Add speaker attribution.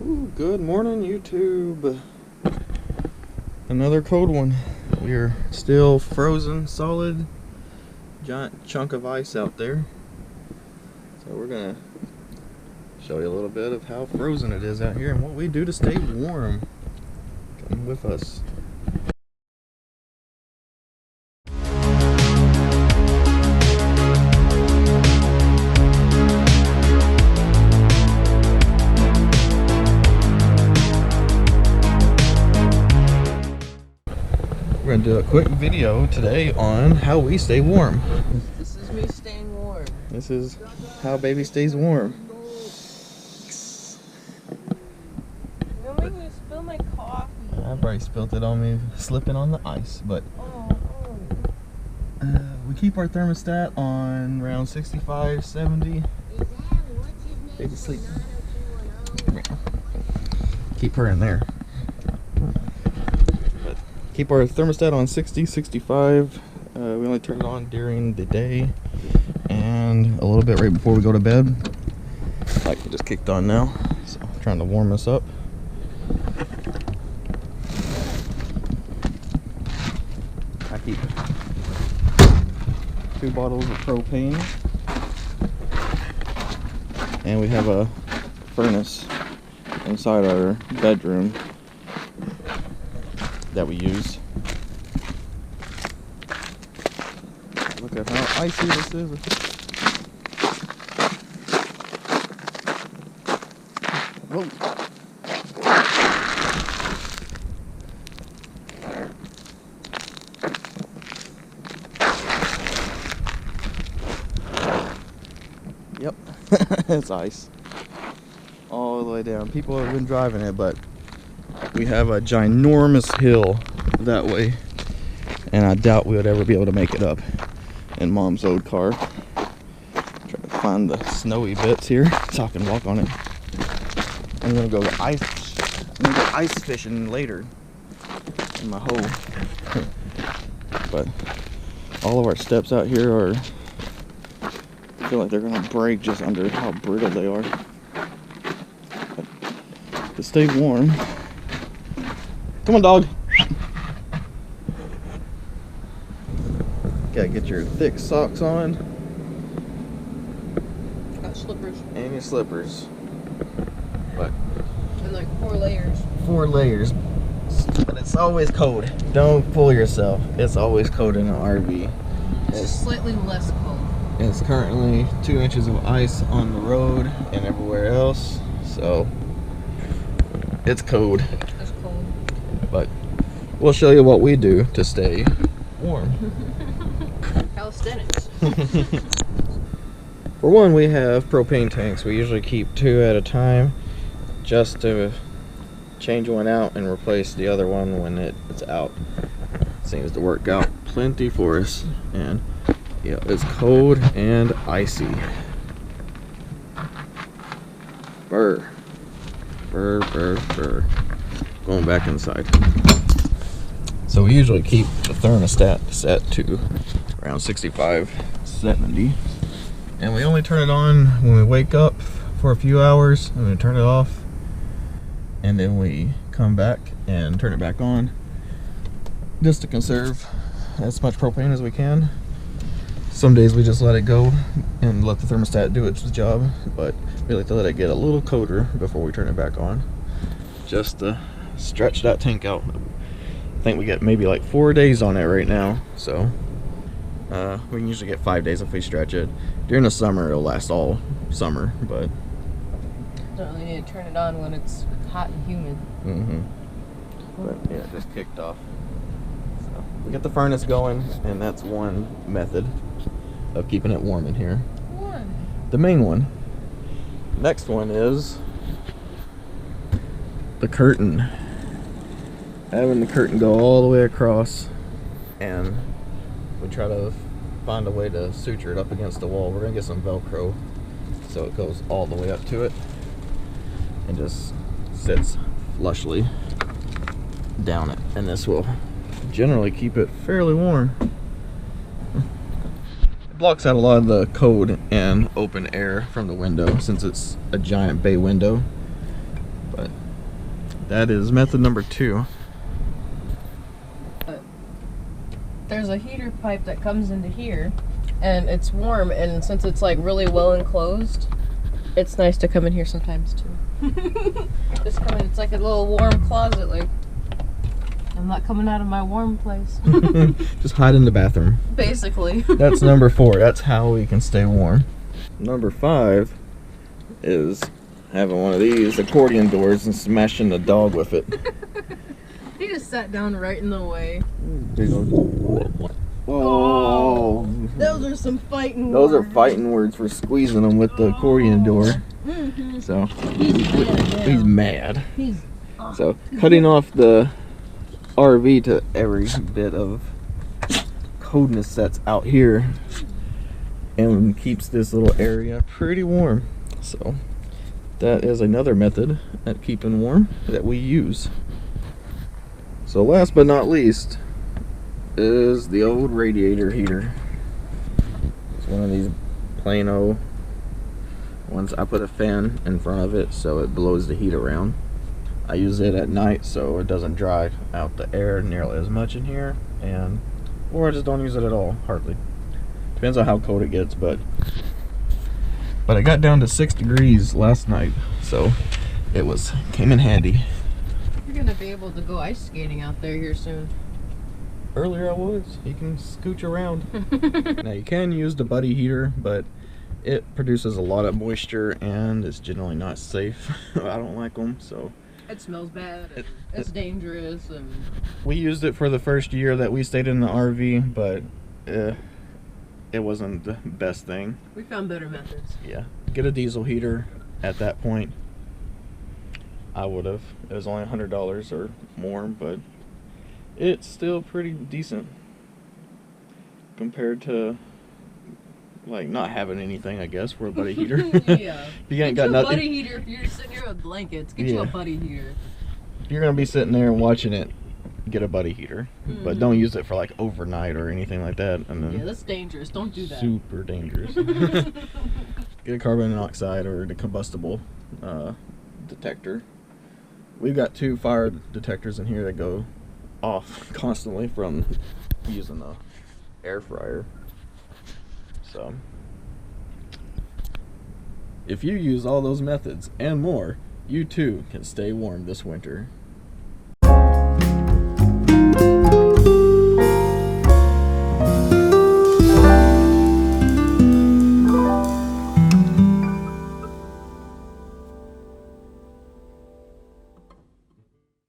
Speaker 1: Ooh, good morning, YouTube. Another cold one. We're still frozen solid. Giant chunk of ice out there. So we're gonna show you a little bit of how frozen it is out here and what we do to stay warm. Come with us. We're gonna do a quick video today on how we stay warm.
Speaker 2: This is me staying warm.
Speaker 1: This is how baby stays warm.
Speaker 2: Don't make me spill my coffee.
Speaker 1: I probably spilt it on me slipping on the ice, but we keep our thermostat on around 65, 70. Baby sleep. Keep her in there. But keep our thermostat on 60, 65. We only turn it on during the day and a little bit right before we go to bed. Like we just kicked on now, so I'm trying to warm us up. I keep 2 bottles of propane, and we have a furnace inside our bedroom that we use. Look at how icy this is. Whoa. Yep, it's ice all the way down. People have been driving it, but we have a ginormous hill that way, and I doubt we would ever be able to make it up in Mom's old car. Try to find the snowy bits here so I can walk on it. I'm gonna go ice fishing later in my hole. But all of our steps out here are, I feel like they're gonna break just under how brittle they are. But to stay warm, come on, dog. Gotta get your thick socks on.
Speaker 2: Got slippers.
Speaker 1: And your slippers. But
Speaker 2: And like 4 layers.
Speaker 1: 4 layers. But it's always cold. Don't fool yourself. It's always cold in an RV.
Speaker 2: It's just slightly less cold.
Speaker 1: It's currently 2 inches of ice on the road and everywhere else. So it's cold.
Speaker 2: It's cold.
Speaker 1: But we'll show you what we do to stay warm.
Speaker 2: Calisthenics.
Speaker 1: For one, we have propane tanks. We usually keep 2 at a time just to change one out and replace the other one when it's out. Seems to work out plenty for us. And yeah, it's cold and icy. Burr. Burr, burr, burr. Going back inside. So we usually keep the thermostat set to around 65, 70. And we only turn it on when we wake up for a few hours, and we turn it off. And then we come back and turn it back on just to conserve as much propane as we can. Some days we just let it go and let the thermostat do its job, but we like to let it get a little colder before we turn it back on, just to stretch that tank out. I think we get maybe like 4 days on it right now, so we can usually get 5 days if we stretch it. During the summer it'll last all summer, but
Speaker 2: Don't really need to turn it on when it's hot and humid.
Speaker 1: But yeah, it just kicked off. So we got the furnace going, and that's one method of keeping it warm in here. The main one. Next one is the curtain. Having the curtain go all the way across, and we try to find a way to suture it up against the wall. We're gonna get some Velcro so it goes all the way up to it and just sits flushly down it, and this will generally keep it fairly warm. It blocks out a lot of the cold and open air from the window since it's a giant bay window, but That is method number 2.
Speaker 2: There's a heater pipe that comes into here, and it's warm, and since it's like really well enclosed, it's nice to come in here sometimes too. Just come in, it's like a little warm closet, like I'm not coming out of my warm place.
Speaker 1: Just hide in the bathroom.
Speaker 2: Basically.
Speaker 1: That's number 4. That's how we can stay warm. Number 5 is having one of these accordion doors and smashing the dog with it.
Speaker 2: He just sat down right in the way.
Speaker 1: Big old... Oh,
Speaker 2: those are some fighting
Speaker 1: words. Those are
Speaker 2: words.
Speaker 1: fighting words for squeezing them with the accordion door.
Speaker 2: Mm-hmm.
Speaker 1: So
Speaker 2: He's mad.
Speaker 1: He's mad. So cutting off the RV to every bit of coldness that's out here and keeps this little area pretty warm. So that is another method at keeping warm that we use. So last but not least is the old radiator heater. It's one of these plain old ones. I put a fan in front of it so it blows the heat around. I use it at night so it doesn't dry out the air nearly as much in here, or I just don't use it at all, hardly. Depends on how cold it gets, but it got down to 6 degrees last night, so it came in handy.
Speaker 2: You're gonna be able to go ice skating out there here soon.
Speaker 1: Earlier I was. You can scooch around. Now you can use the buddy heater, but it produces a lot of moisture and it's generally not safe. I don't like them, so.
Speaker 2: It smells bad. It's dangerous. And
Speaker 1: we used it for the first year that we stayed in the RV, but it wasn't the best thing.
Speaker 2: We found better methods.
Speaker 1: Yeah. Get a diesel heater at that point. I would have. It was only $100 or more, but it's still pretty decent compared to like not having anything, I guess, for a buddy heater.
Speaker 2: Yeah.
Speaker 1: You ain't got nothing.
Speaker 2: Buddy heater if you're sitting here with blankets. Get you a buddy heater.
Speaker 1: If you're gonna be sitting there and watching it, get a buddy heater, but don't use it for like overnight or anything like that. And then
Speaker 2: yeah, that's dangerous. Don't do that.
Speaker 1: Super dangerous. Get a carbon monoxide or the combustible detector. We've got 2 fire detectors in here that go off constantly from using the air fryer. So if you use all those methods and more, you too can stay warm this winter.